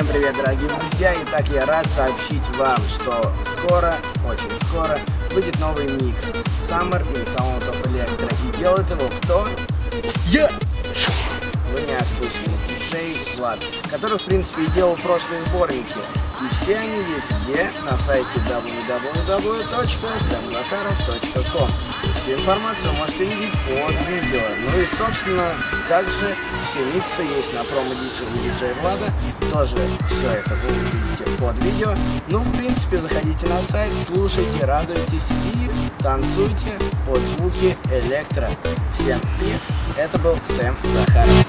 Всем привет, дорогие друзья! Итак, я рад сообщить вам, что скоро, очень скоро, выйдет новый микс Summer in Sound of Electro. И делает его кто? Я! Вы меня слышали, диджей Влад, который, в принципе, и делал прошлые сборники. И все они есть где? На сайте www.samzakharov.com. Всю информацию можете видеть под видео. Ну и, собственно, также все миксы есть на промо-диджей Влада. Тоже все это вы увидите под видео. Ну, в принципе, заходите на сайт, слушайте, радуйтесь и танцуйте под звуки электро. Всем peace. Это был Сэм Захаров.